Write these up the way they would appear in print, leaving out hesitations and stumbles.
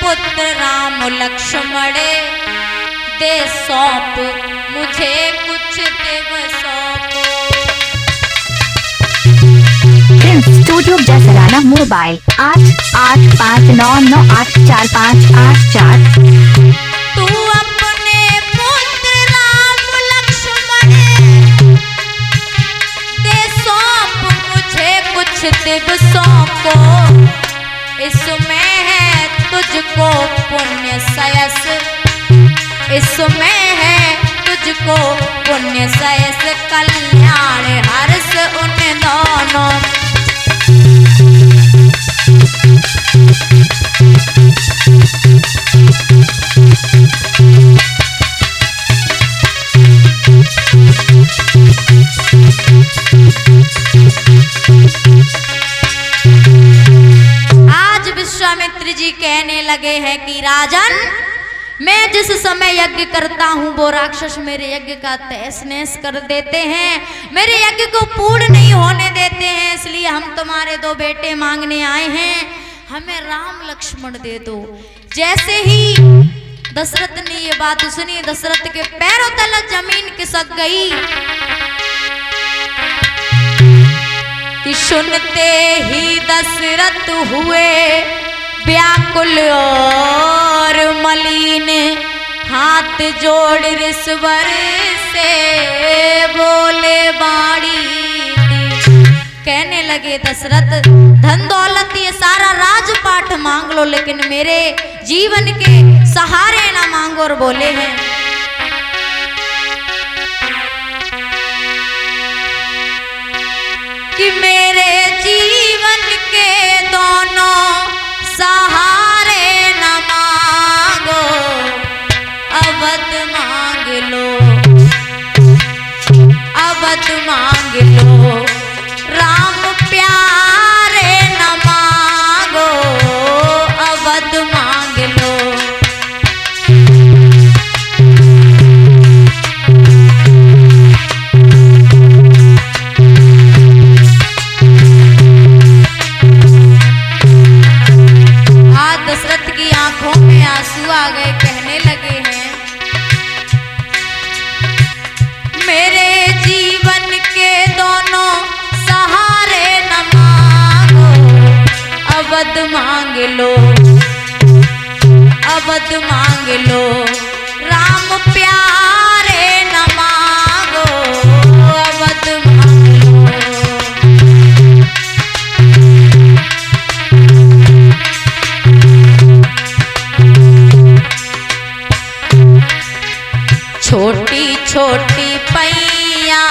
पुत्र राम लक्ष्मण दे सौंप मुझे कुछ देव सौंप। Studio Jasrana mobile 8859984584। तू अपने पुत्र राम लक्ष्मण दे सौंप मुझे कुछ देव सौंपो। इसमें है तुझको पुण्य सयस, इसमें है तुझको पुण्य सयस कल्याण हर्ष उन दोनों। आज विश्वामित्र जी कहने लगे हैं कि राजन, मैं जिस समय यज्ञ करता हूँ वो राक्षस मेरे यज्ञ का तहस नहस कर देते हैं, मेरे यज्ञ को पूर्ण नहीं होने देते हैं, इसलिए हम तुम्हारे दो बेटे मांगने आए हैं, हमें राम लक्ष्मण दे दो। जैसे ही दशरथ ने ये बात सुनी, दशरथ के पैरों तले जमीन खिसक गई कि सुनते ही दशरथ हुए व्याकुल और मलिन, हाथ जोड़ ऋषवर से बोले बाड़ी। कहने लगे दशरथ, धन दौलत ये सारा राजपाट मांग लो, लेकिन मेरे जीवन के सहारे ना मांगो। और बोले हैं कि मेरे जीवन के दोनों सहारे न मांगो, अवध मांग लो, अवध मांग लो, राम प्यारे न मांगो, अवध मांग लो। दशरथ की आंखों में आंसू आ गए, कहने लगे हैं मेरे जीवन के दोनों सहारे न मांगो, अवध मांग लो, अवध मांग लो, राम प्यारे न मांगो, अवध मांग लो। छोटी छोटी पैया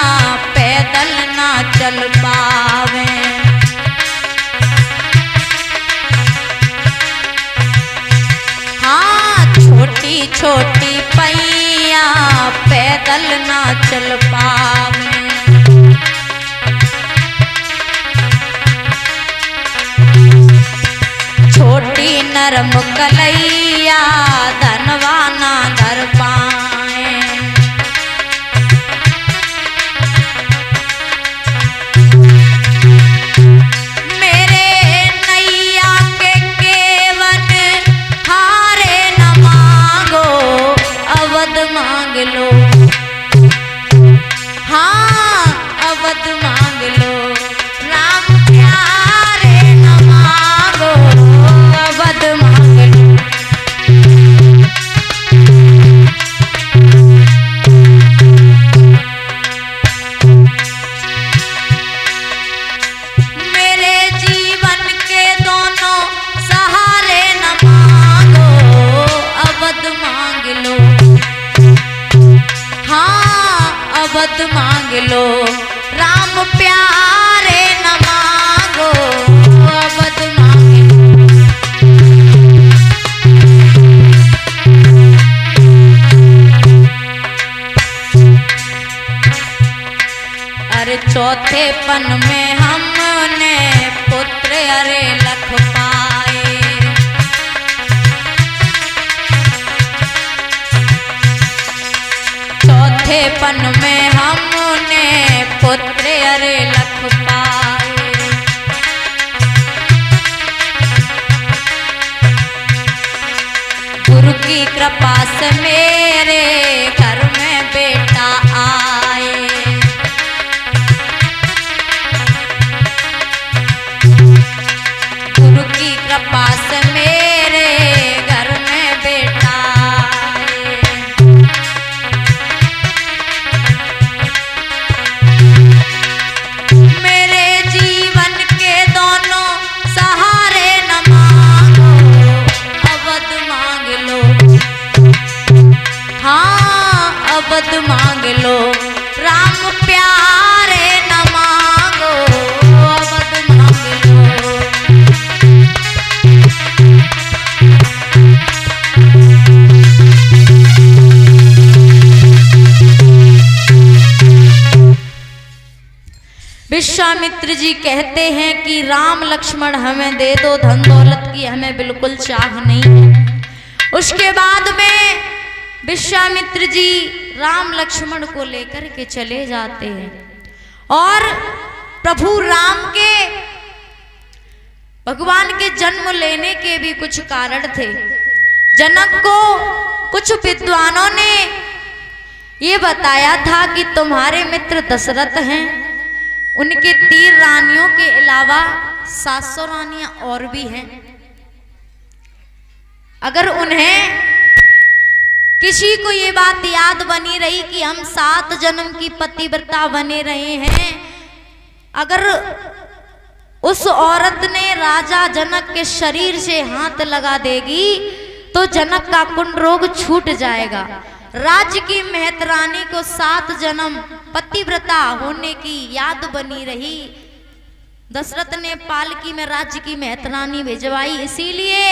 पैदल ना चल पावे, हाँ छोटी छोटी पैया पैदल ना चल पावे। छोटी नरम कलैया धनवा ना धर पाए, मेरे नैया के केवन हारे न मांगो, अवध मांग लो, हाँ अवध मांग लो, राम प्यारे न मांगो, अवध मांग लो। मेरे जीवन के दोनों सहारे न मांगो, अवध मांग लो, हाँ अवध मांग लो, राम प्यारे न मांगो, अवध मांग लो। अरे चौथे पन में हमने पुत्र अरे लख पाए, चौथे पन में हमने पुत्र अरे लख पाए। की कृपा से मेरे घर में बेटा आए। गुरु की कृपा से मेरे घर में बेटा आए। मेरे जीवन के दोनों सहारे न मांगो, अवध मांग लो। हाँ अवध मांग लो, राम प्यारे न मांगो, अवध मांग लो। विश्वामित्र जी कहते हैं कि राम लक्ष्मण हमें दे दो, धन दौलत की हमें बिल्कुल चाह नहीं है। उसके बाद में विश्वामित्र जी राम लक्ष्मण को लेकर के चले जाते हैं और प्रभु राम के भगवान के जन्म लेने के भी कुछ कारण थे। जनक को कुछ विद्वानों ने ये बताया था कि तुम्हारे मित्र दशरथ हैं, उनके 3 रानियों के अलावा 700 रानियां और भी हैं। अगर उन्हें किसी को ये बात याद बनी रही कि हम 7 जन्म की पतिव्रता बने रहे हैं, अगर उस औरत ने राजा जनक के शरीर से हाथ लगा देगी तो जनक का कुंड रोग छूट जाएगा। राज्य की मेहतरानी को 7 जन्म पतिव्रता होने की याद बनी रही। दशरथ ने पालकी में राज्य की मेहतरानी भिजवाई, इसीलिए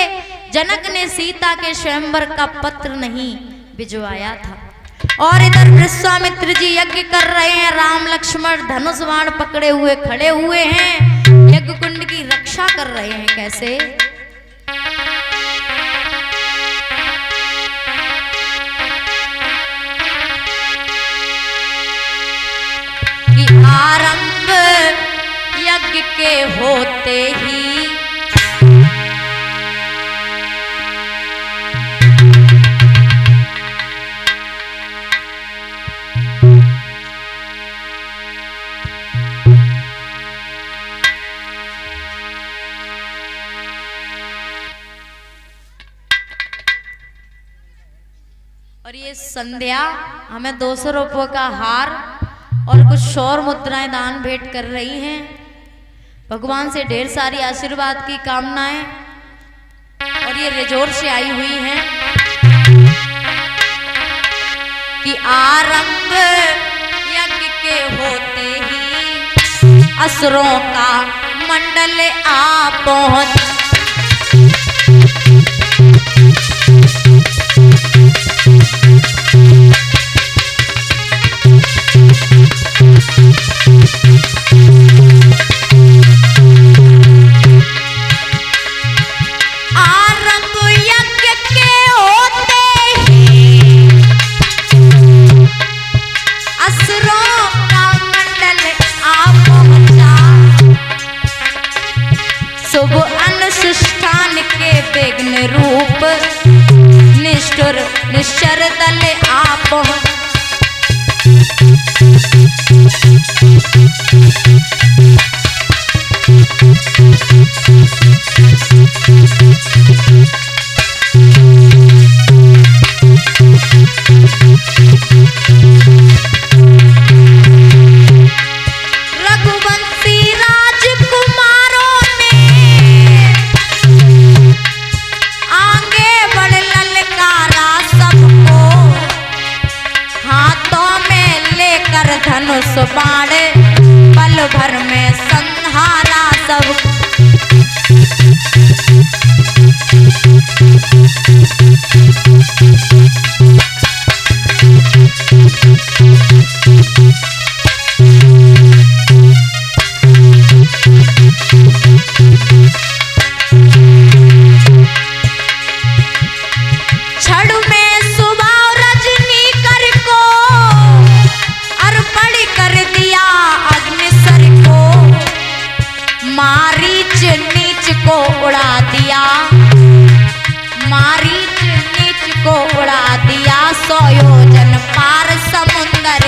जनक ने सीता के स्वयंवर का पत्र नहीं भिजवाया था। और इधर विश्वामित्र जी यज्ञ कर रहे हैं, राम लक्ष्मण धनुष बाण पकड़े हुए खड़े हुए हैं, यज्ञ कुंड की रक्षा कर रहे हैं। कैसे? कि आरंभ यज्ञ के होते ही और ये संध्या हमें 200 रुपयों का हार और कुछ 100 मुद्राएं दान भेंट कर रही हैं। भगवान से ढेर सारी आशीर्वाद की कामनाएं, और ये रिजोर से आई हुई हैं कि आरंभ यज्ञ के होते ही असुरों का मंडल आ पहुंच। शुभ अनुष्ठान के विघ्न रूप निष्ठुर निश्चर दल आप। रघुवंशी राजकुमारों आगे बढ़ ललकारा सबको, हाथों में लेकर धनुष बाण पल भर में संहारा सब। छड़ में सुबह रजनी कर को अर्पण कर दिया अग्निसर को, मारीच नीच को उड़ा दिया, मारीच नीच को 100 योजन पार समुंदर।